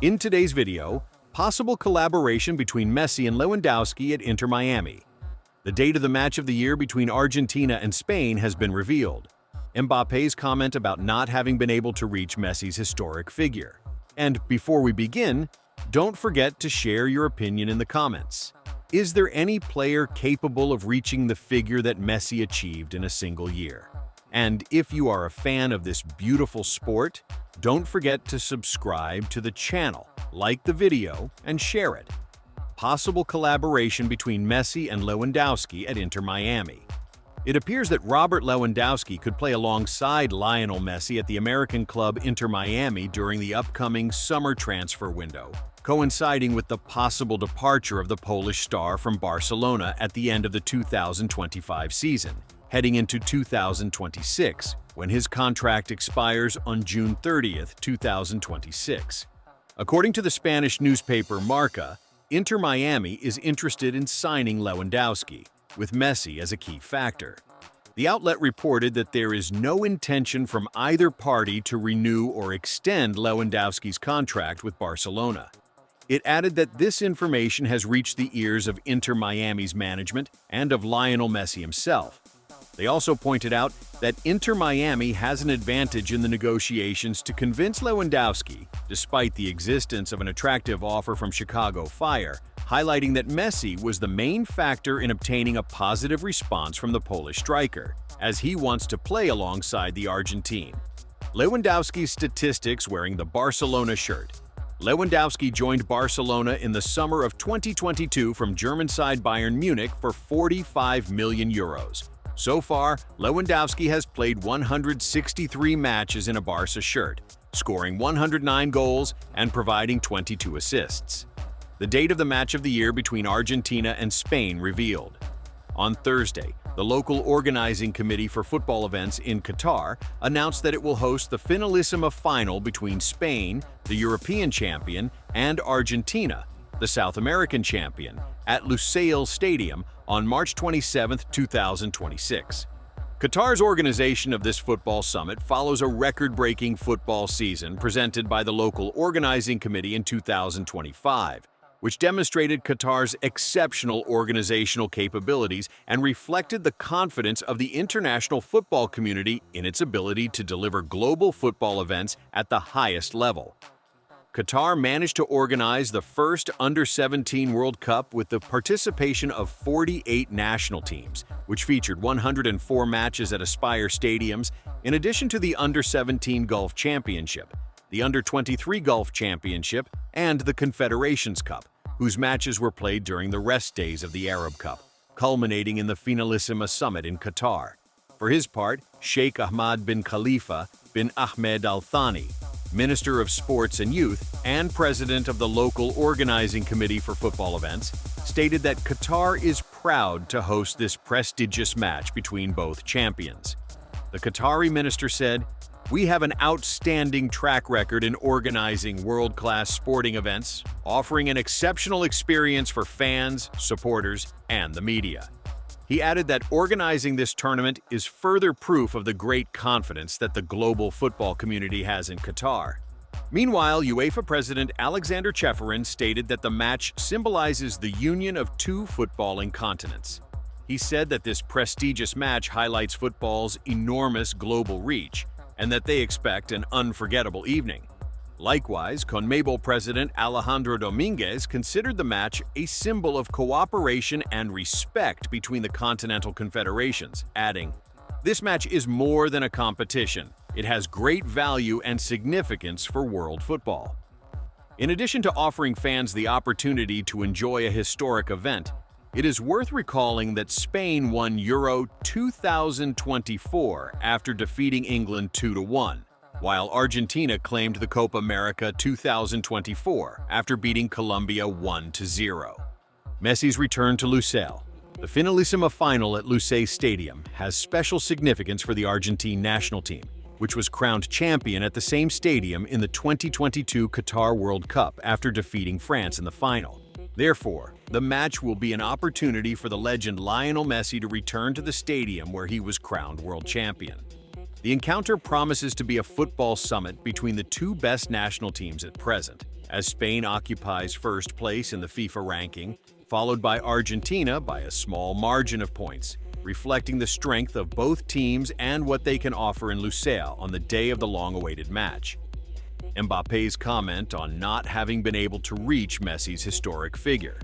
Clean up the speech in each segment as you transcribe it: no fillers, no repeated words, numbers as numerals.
In today's video, possible collaboration between Messi and Lewandowski at Inter Miami. The date of the match of the year between Argentina and Spain has been revealed. Mbappé's comment about not having been able to reach Messi's historic figure. And before we begin, don't forget to share your opinion in the comments. Is there any player capable of reaching the figure that Messi achieved in a single year? And if you are a fan of this beautiful sport, don't forget to subscribe to the channel, like the video, and share it. Possible collaboration between Messi and Lewandowski at Inter Miami. It appears that Robert Lewandowski could play alongside Lionel Messi at the American club Inter Miami during the upcoming summer transfer window, coinciding with the possible departure of the Polish star from Barcelona at the end of the 2025 season, heading into 2026, when his contract expires on June 30, 2026. According to the Spanish newspaper Marca, Inter Miami is interested in signing Lewandowski, with Messi as a key factor. The outlet reported that there is no intention from either party to renew or extend Lewandowski's contract with Barcelona. It added that this information has reached the ears of Inter Miami's management and of Lionel Messi himself. They also pointed out that Inter Miami has an advantage in the negotiations to convince Lewandowski, despite the existence of an attractive offer from Chicago Fire, highlighting that Messi was the main factor in obtaining a positive response from the Polish striker, as he wants to play alongside the Argentine. Lewandowski's statistics wearing the Barcelona shirt. Lewandowski joined Barcelona in the summer of 2022 from German side Bayern Munich for 45 million euros. So far, Lewandowski has played 163 matches in a Barca shirt, scoring 109 goals and providing 22 assists. The date of the match of the year between Argentina and Spain revealed. On Thursday, the local organizing committee for football events in Qatar announced that it will host the Finalissima final between Spain, the European champion, and Argentina, the South American champion, at Lusail Stadium on March 27, 2026. Qatar's organization of this football summit follows a record-breaking football season presented by the local organizing committee in 2025, which demonstrated Qatar's exceptional organizational capabilities and reflected the confidence of the international football community in its ability to deliver global football events at the highest level. Qatar managed to organize the first Under-17 World Cup with the participation of 48 national teams, which featured 104 matches at Aspire stadiums, in addition to the Under-17 Gulf Championship, the Under-23 Gulf Championship, and the Confederations Cup, whose matches were played during the rest days of the Arab Cup, culminating in the Finalissima Summit in Qatar. For his part, Sheikh Ahmad bin Khalifa bin Ahmed Al Thani, Minister of Sports and Youth and President of the local organizing committee for football events, stated that Qatar is proud to host this prestigious match between both champions. The Qatari minister said, "We have an outstanding track record in organizing world-class sporting events, offering an exceptional experience for fans, supporters, and the media." He added that organizing this tournament is further proof of the great confidence that the global football community has in Qatar. Meanwhile, UEFA President Alexander Ceferin stated that the match symbolizes the union of two footballing continents. He said that this prestigious match highlights football's enormous global reach and that they expect an unforgettable evening. Likewise, CONMEBOL President Alejandro Dominguez considered the match a symbol of cooperation and respect between the continental confederations, adding, "This match is more than a competition. It has great value and significance for world football." In addition to offering fans the opportunity to enjoy a historic event, it is worth recalling that Spain won Euro 2024 after defeating England 2-1. While Argentina claimed the Copa America 2024 after beating Colombia 1-0. Messi's return to Lusail. The Finalissima final at Lusail Stadium has special significance for the Argentine national team, which was crowned champion at the same stadium in the 2022 Qatar World Cup after defeating France in the final. Therefore, the match will be an opportunity for the legend Lionel Messi to return to the stadium where he was crowned world champion. The encounter promises to be a football summit between the two best national teams at present, as Spain occupies first place in the FIFA ranking, followed by Argentina by a small margin of points, reflecting the strength of both teams and what they can offer in Lusail on the day of the long-awaited match. Mbappé's comment on not having been able to reach Messi's historic figure.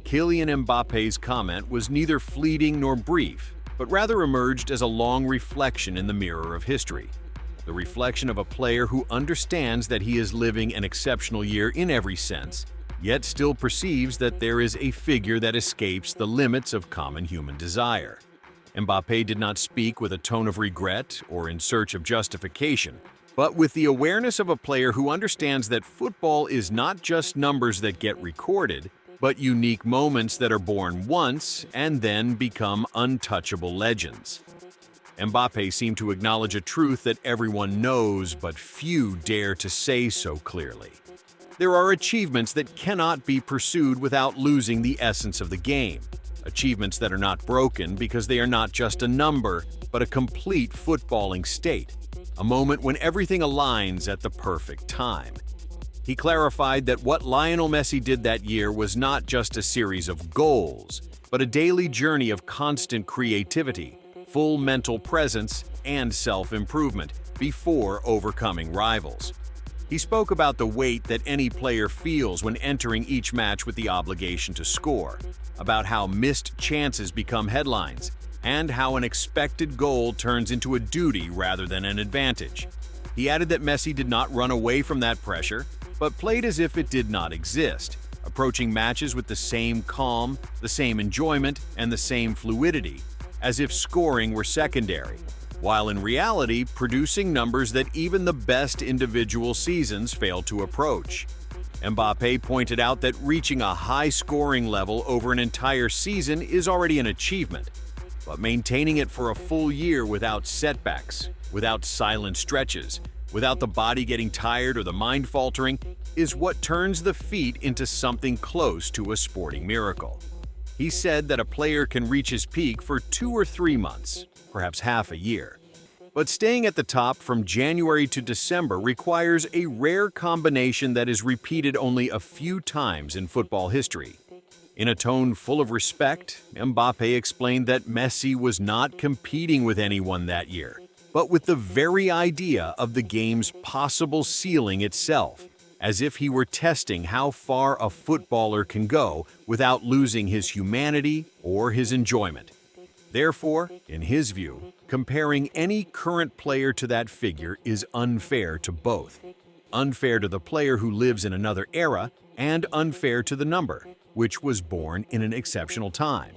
Kylian Mbappé's comment was neither fleeting nor brief, but rather emerged as a long reflection in the mirror of history. The reflection of a player who understands that he is living an exceptional year in every sense, yet still perceives that there is a figure that escapes the limits of common human desire. Mbappé did not speak with a tone of regret or in search of justification, but with the awareness of a player who understands that football is not just numbers that get recorded, but unique moments that are born once and then become untouchable legends. Mbappé seemed to acknowledge a truth that everyone knows, but few dare to say so clearly. There are achievements that cannot be pursued without losing the essence of the game. Achievements that are not broken because they are not just a number, but a complete footballing state. A moment when everything aligns at the perfect time. He clarified that what Lionel Messi did that year was not just a series of goals, but a daily journey of constant creativity, full mental presence, and self-improvement before overcoming rivals. He spoke about the weight that any player feels when entering each match with the obligation to score, about how missed chances become headlines, and how an expected goal turns into a duty rather than an advantage. He added that Messi did not run away from that pressure, but played as if it did not exist, approaching matches with the same calm, the same enjoyment, and the same fluidity, as if scoring were secondary, while in reality producing numbers that even the best individual seasons fail to approach. Mbappé pointed out that reaching a high scoring level over an entire season is already an achievement, but maintaining it for a full year without setbacks, without silent stretches, without the body getting tired or the mind faltering, is what turns the feat into something close to a sporting miracle. He said that a player can reach his peak for 2 or 3 months, perhaps half a year. But staying at the top from January to December requires a rare combination that is repeated only a few times in football history. In a tone full of respect, Mbappé explained that Messi was not competing with anyone that year, but with the very idea of the game's possible ceiling itself, as if he were testing how far a footballer can go without losing his humanity or his enjoyment. Therefore, in his view, comparing any current player to that figure is unfair to both. Unfair to the player who lives in another era, and unfair to the number, which was born in an exceptional time.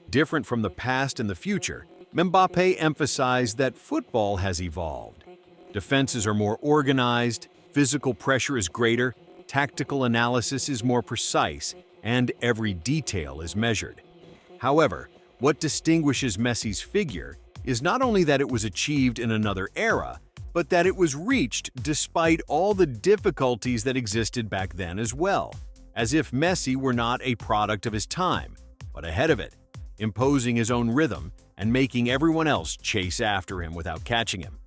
Different from the past and the future, Mbappé emphasized that football has evolved. Defenses are more organized, physical pressure is greater, tactical analysis is more precise, and every detail is measured. However, what distinguishes Messi's figure is not only that it was achieved in another era, but that it was reached despite all the difficulties that existed back then as well, as if Messi were not a product of his time, but ahead of it, imposing his own rhythm and making everyone else chase after him without catching him.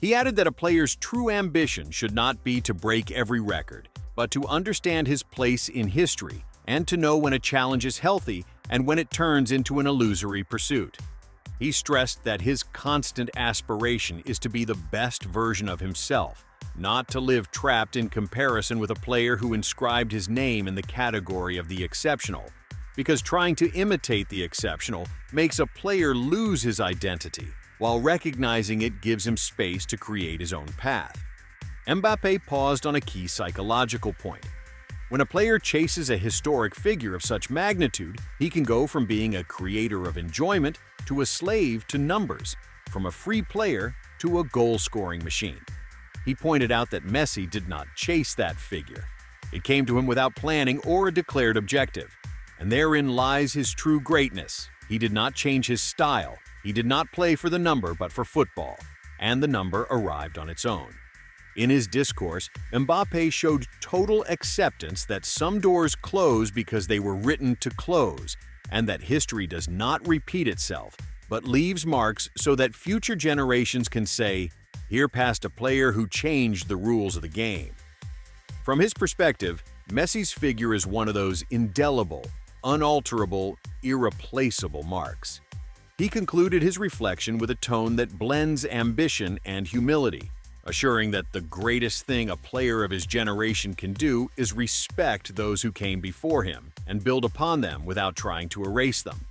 He added that a player's true ambition should not be to break every record, but to understand his place in history and to know when a challenge is healthy and when it turns into an illusory pursuit. He stressed that his constant aspiration is to be the best version of himself, not to live trapped in comparison with a player who inscribed his name in the category of the exceptional, because trying to imitate the exceptional makes a player lose his identity, while recognizing it gives him space to create his own path. Mbappé paused on a key psychological point. When a player chases a historic figure of such magnitude, he can go from being a creator of enjoyment to a slave to numbers, from a free player to a goal-scoring machine. He pointed out that Messi did not chase that figure. It came to him without planning or a declared objective. And therein lies his true greatness. He did not change his style. He did not play for the number but for football. And the number arrived on its own. In his discourse, Mbappé showed total acceptance that some doors close because they were written to close, and that history does not repeat itself, but leaves marks so that future generations can say, "Here passed a player who changed the rules of the game." From his perspective, Messi's figure is one of those indelible, unalterable, irreplaceable marks. He concluded his reflection with a tone that blends ambition and humility, assuring that the greatest thing a player of his generation can do is respect those who came before him and build upon them without trying to erase them.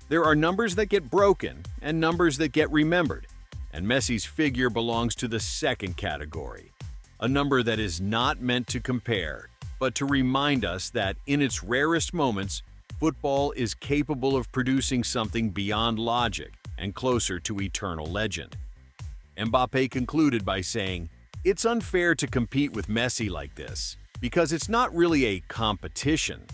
There are numbers that get broken and numbers that get remembered, and Messi's figure belongs to the second category, a number that is not meant to compare, but to remind us that in its rarest moments, football is capable of producing something beyond logic and closer to eternal legend. Mbappé concluded by saying, "It's unfair to compete with Messi like this, because it's not really a competition.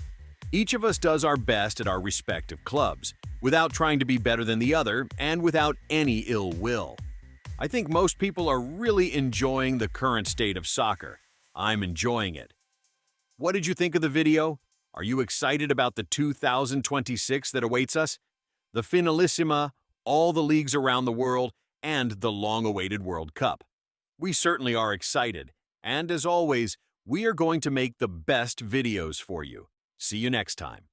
Each of us does our best at our respective clubs, without trying to be better than the other and without any ill will. I think most people are really enjoying the current state of soccer. I'm enjoying it." What did you think of the video? Are you excited about the 2026 that awaits us? The Finalissima, all the leagues around the world, and the long-awaited World Cup. We certainly are excited, and as always, we are going to make the best videos for you. See you next time.